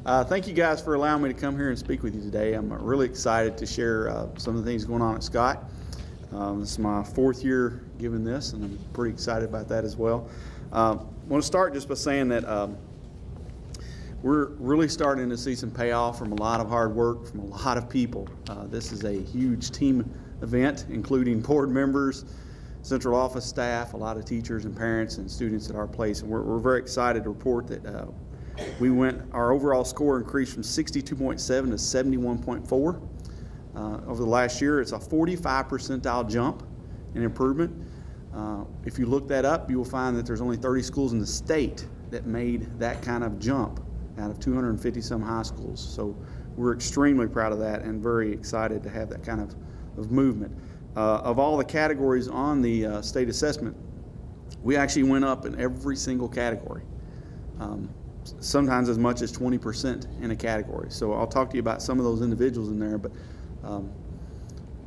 Thank you guys for allowing me to come here and speak with you today. I'm really excited to share some of the things going on at Scott. This is my fourth year giving this, and I'm pretty excited about that as well. I want to start just by saying that we're really starting to see some payoff from a lot of hard work from a lot of people. This is a huge team event, including board members, central office staff, a lot of teachers and parents and students at our place, and we're very excited to report that our overall score increased from 62.7 to 71.4. Over the last year, it's a 45 percentile jump in improvement. If you look that up, you will find that there's only 30 schools in the state that made that kind of jump out of 250 some high schools. So we're extremely proud of that and very excited to have that kind of movement. Of all the categories on the state assessment, we actually went up in every single category. Sometimes as much as 20% in a category. So I'll talk to you about some of those individuals in there, but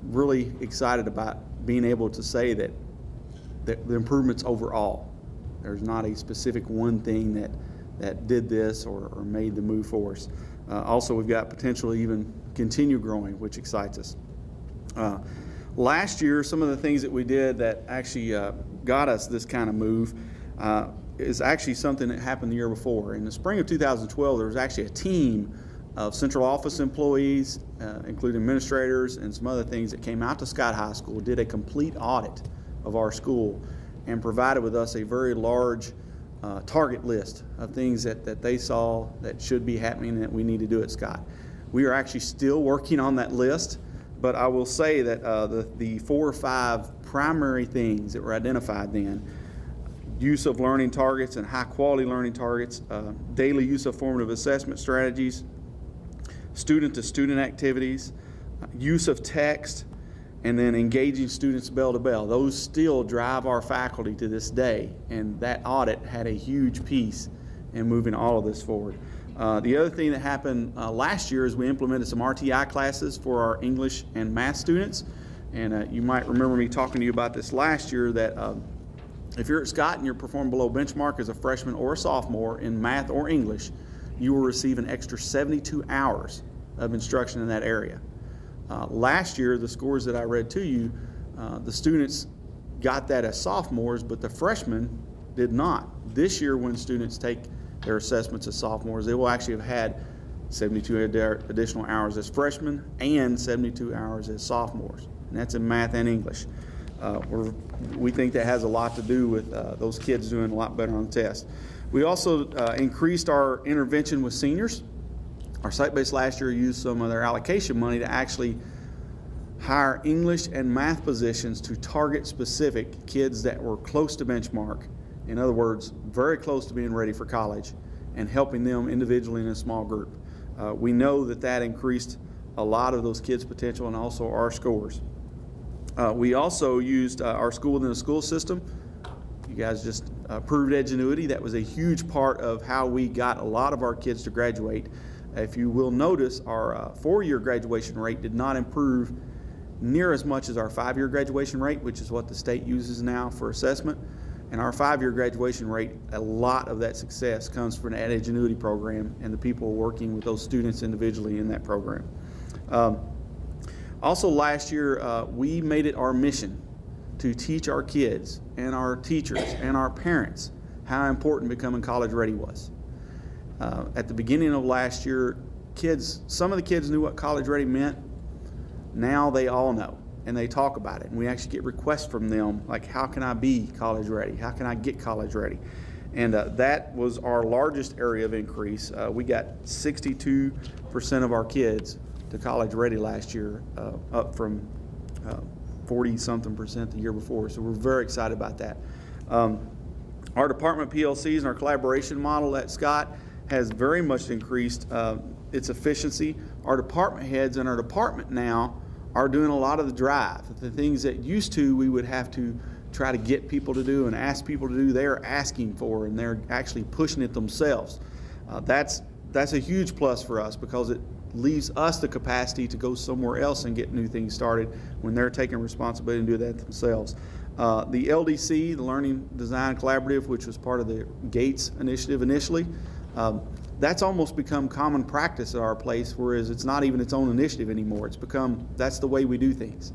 really excited about being able to say that the improvements overall. There's not a specific one thing that did this or made the move for us. Also, we've got potential to even continue growing, which excites us. Last year, some of the things that we did that actually got us this kind of move is actually something that happened the year before. In the spring of 2012, there was actually a team of central office employees, including administrators and some other things, that came out to Scott High School, did a complete audit of our school, and provided with us a very large target list of things that they saw that should be happening and that we need to do at Scott. We are actually still working on that list, but I will say that the 4 or 5 primary things that were identified then: use of learning targets and high quality learning targets, daily use of formative assessment strategies, student to student activities, use of text, and then engaging students bell to bell. Those still drive our faculty to this day, and that audit had a huge piece in moving all of this forward. The other thing that happened last year is we implemented some RTI classes for our English and math students, and you might remember me talking to you about this last year, that if you're at Scott and you're performing below benchmark as a freshman or a sophomore in math or English, you will receive an extra 72 hours of instruction in that area. Last year, the scores that I read to you, the students got that as sophomores, but the freshmen did not. This year, when students take their assessments as sophomores, they will actually have had 72 additional hours as freshmen and 72 hours as sophomores, and that's in math and English. We think that has a lot to do with those kids doing a lot better on the test. We also increased our intervention with seniors. Our site-based last year used some of their allocation money to actually hire English and math positions to target specific kids that were close to benchmark. In other words, very close to being ready for college, and helping them individually in a small group. We know that increased a lot of those kids' potential and also our scores. We also used our school within a school system. You guys just approved Edgenuity. That was a huge part of how we got a lot of our kids to graduate. If you will notice, our 4-year graduation rate did not improve near as much as our 5-year graduation rate, which is what the state uses now for assessment. And our 5-year graduation rate, a lot of that success comes from that Edgenuity program and the people working with those students individually in that program. Also last year, we made it our mission to teach our kids and our teachers and our parents how important becoming college ready was. At the beginning of last year, some of the kids knew what college ready meant. Now they all know, and they talk about it. And we actually get requests from them, like, how can I be college ready? How can I get college ready? And that was our largest area of increase. We got 62% of our kids to college ready last year, up from 40-something% the year before. So we're very excited about that. Our department PLCs and our collaboration model at Scott has very much increased its efficiency. Our department heads in our department now are doing a lot of the drive. The things that used to we would have to try to get people to do and ask people to do, they're asking for, and they're actually pushing it themselves. That's a huge plus for us, because it leaves us the capacity to go somewhere else and get new things started when they're taking responsibility and do that themselves. The LDC, the Learning Design Collaborative, which was part of the Gates initiative initially, That's almost become common practice at our place, whereas it's not even its own initiative anymore. It's become, that's the way we do things.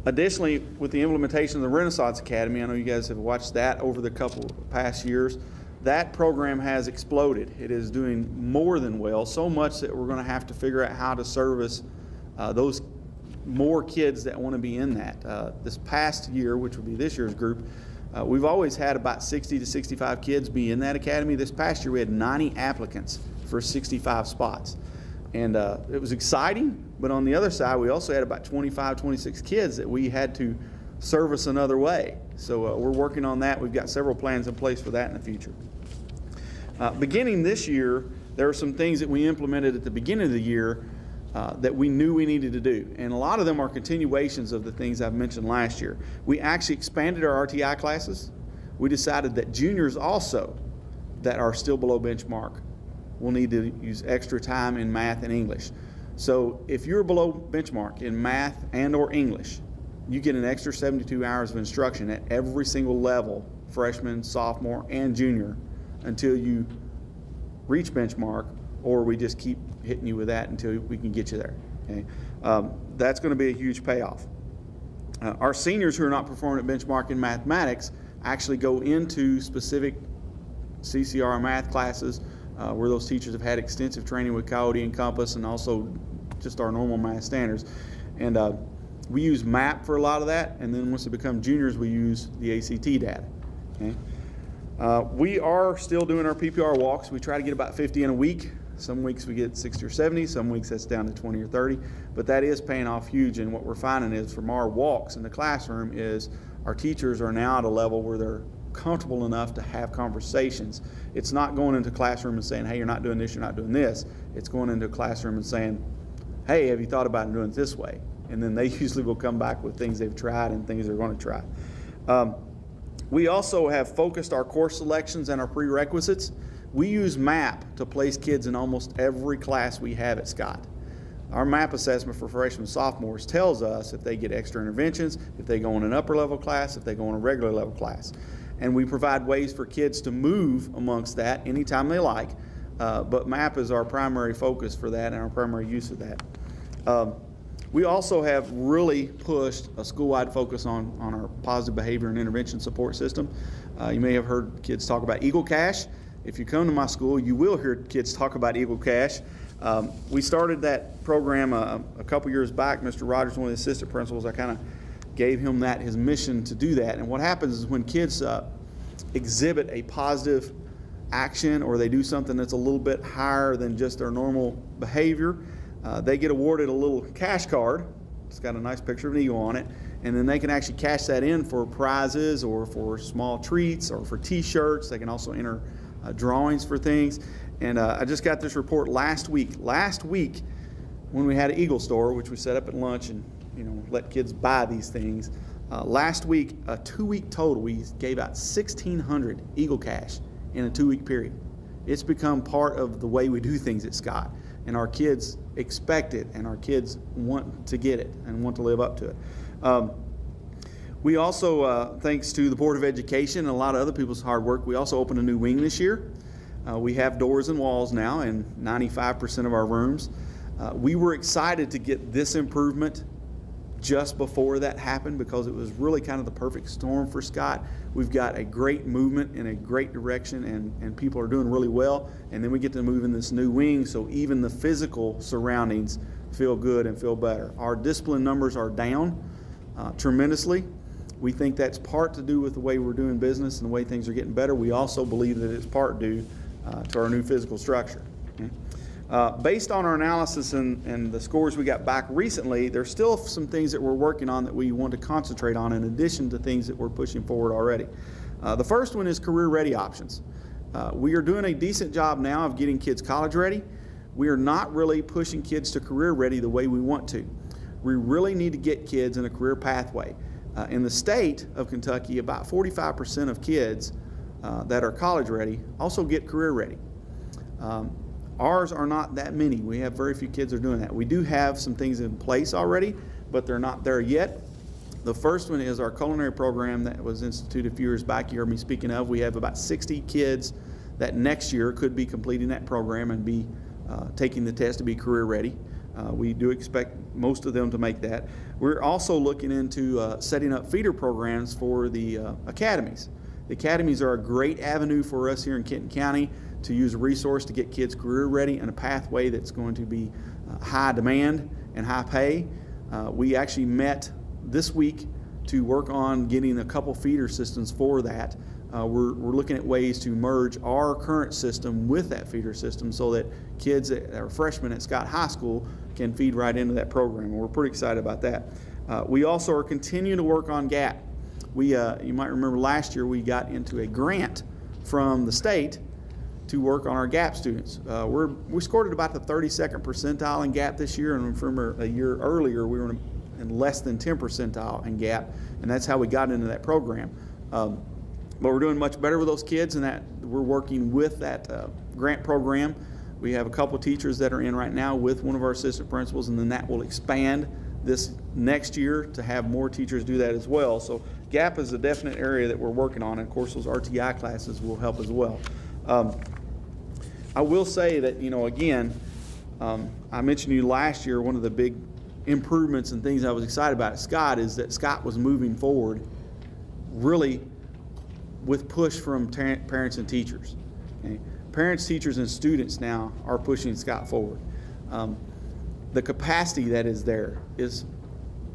Additionally, with the implementation of the Renaissance Academy, I know you guys have watched that over the couple past years, that program has exploded. It is doing more than well, so much that we're going to have to figure out how to service those more kids that want to be in that. This past year, which will be this year's group, we've always had about 60 to 65 kids be in that academy. This past year we had 90 applicants for 65 spots. And it was exciting, but on the other side we also had about 25, 26 kids that we had to service another way. So we're working on that. We've got several plans in place for that in the future. Beginning this year, there are some things that we implemented at the beginning of the year that we knew we needed to do. And a lot of them are continuations of the things I've mentioned last year. We actually expanded our RTI classes. We decided that juniors also that are still below benchmark will need to use extra time in math and English. So if you're below benchmark in math and or English, you get an extra 72 hours of instruction at every single level, freshman, sophomore, and junior, until you reach benchmark, or we just keep hitting you with that until we can get you there. Okay? That's going to be a huge payoff. Our seniors who are not performing at benchmark in mathematics actually go into specific CCR math classes where those teachers have had extensive training with Coyote and Compass and also just our normal math standards. And we use MAP for a lot of that, and then once they become juniors, we use the ACT data. Okay? We are still doing our PPR walks. We try to get about 50 in a week. Some weeks we get 60 or 70, some weeks that's down to 20 or 30, but that is paying off huge. And what we're finding is from our walks in the classroom is our teachers are now at a level where they're comfortable enough to have conversations. It's not going into classroom and saying, hey, you're not doing this, you're not doing this. It's going into a classroom and saying, hey, have you thought about doing it this way? And then they usually will come back with things they've tried and things they're going to try. We also have focused our course selections and our prerequisites. We use MAP to place kids in almost every class we have at Scott. Our MAP assessment for freshmen and sophomores tells us if they get extra interventions, if they go in an upper level class, if they go in a regular level class. And we provide ways for kids to move amongst that anytime they like, but MAP is our primary focus for that and our primary use of that. We also have really pushed a school-wide focus on our positive behavior and intervention support system. You may have heard kids talk about Eagle Cash. If you come to my school, you will hear kids talk about Eagle Cash. We started that program a couple years back. Mr. Rogers, one of the assistant principals, I kind of gave him his mission to do that. And what happens is when kids exhibit a positive action or they do something that's a little bit higher than just their normal behavior, they get awarded a little cash card. It's got a nice picture of an eagle on it, and then they can actually cash that in for prizes or for small treats or for t-shirts. They can also enter drawings for things. And I just got this report last week. Last week, when we had an Eagle store, which we set up at lunch and let kids buy these things, last week, a 2-week total, we gave out 1,600 Eagle Cash in a 2-week period. It's become part of the way we do things at Scott, and our kids expect it, and our kids want to get it and want to live up to it. We also, thanks to the Board of Education and a lot of other people's hard work, we also opened a new wing this year. We have doors and walls now in 95% of our rooms. We were excited to get this improvement just before that happened because it was really kind of the perfect storm for Scott. We've got a great movement in a great direction, and people are doing really well. And then we get to move in this new wing, so even the physical surroundings feel good and feel better. Our discipline numbers are down tremendously. We think that's part to do with the way we're doing business and the way things are getting better. We also believe that it's part due to our new physical structure. Okay? Based on our analysis and the scores we got back recently, there's still some things that we're working on that we want to concentrate on in addition to things that we're pushing forward already. The first one is career-ready options. We are doing a decent job now of getting kids college-ready. We are not really pushing kids to career-ready the way we want to. We really need to get kids in a career pathway. In the state of Kentucky, about 45% of kids that are college-ready also get career-ready. Ours are not that many. We have very few kids that are doing that. We do have some things in place already, but they're not there yet. The first one is our culinary program that was instituted a few years back. You heard me speaking of. We have about 60 kids that next year could be completing that program and be taking the test to be career ready. We do expect most of them to make that. We're also looking into setting up feeder programs for the academies. The academies are a great avenue for us here in Kenton County to use a resource to get kids career ready in a pathway that's going to be high demand and high pay. We actually met this week to work on getting a couple feeder systems for that. We're looking at ways to merge our current system with that feeder system so that kids that are freshmen at Scott High School can feed right into that program. And we're pretty excited about that. We also are continuing to work on GAP. You might remember last year we got into a grant from the state to work on our GAP students. We scored at about the 32nd percentile in GAP this year, and from a year earlier we were in less than 10 percentile in GAP, and that's how we got into that program. But we're doing much better with those kids, and that we're working with that grant program. We have a couple of teachers that are in right now with one of our assistant principals, and then that will expand this next year to have more teachers do that as well. So GAP is a definite area that we're working on, and of course those RTI classes will help as well. I will say that, again, I mentioned to you last year, one of the big improvements and things I was excited about at Scott is that Scott was moving forward really with push from parents and teachers. Okay? Parents, teachers, and students now are pushing Scott forward. The capacity that is there is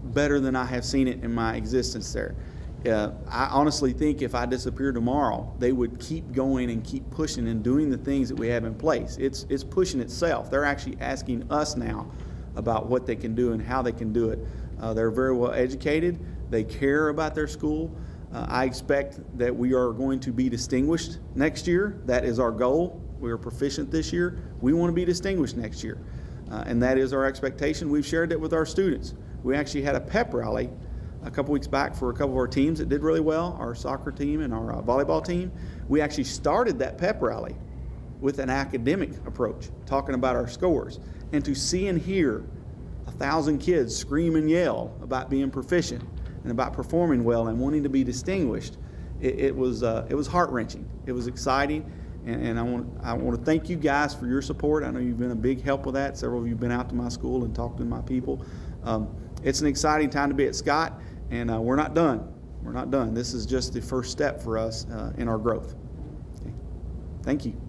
better than I have seen it in my existence there. I honestly think if I disappear tomorrow, they would keep going and keep pushing and doing the things that we have in place. It's pushing itself. They're actually asking us now about what they can do and how they can do it. They're very well educated. They care about their school. I expect that we are going to be distinguished next year. That is our goal. We are proficient this year. We want to be distinguished next year. And that is our expectation. We've shared it with our students. We actually had a pep rally a couple weeks back for a couple of our teams that did really well, our soccer team and our volleyball team. We actually started that pep rally with an academic approach, talking about our scores. And to see and hear 1,000 kids scream and yell about being proficient and about performing well and wanting to be distinguished, it was heart-wrenching. It was exciting, and I want to thank you guys for your support. I know you've been a big help with that. Several of you have been out to my school and talked to my people. It's an exciting time to be at Scott, and we're not done. We're not done. This is just the first step for us in our growth. Okay. Thank you.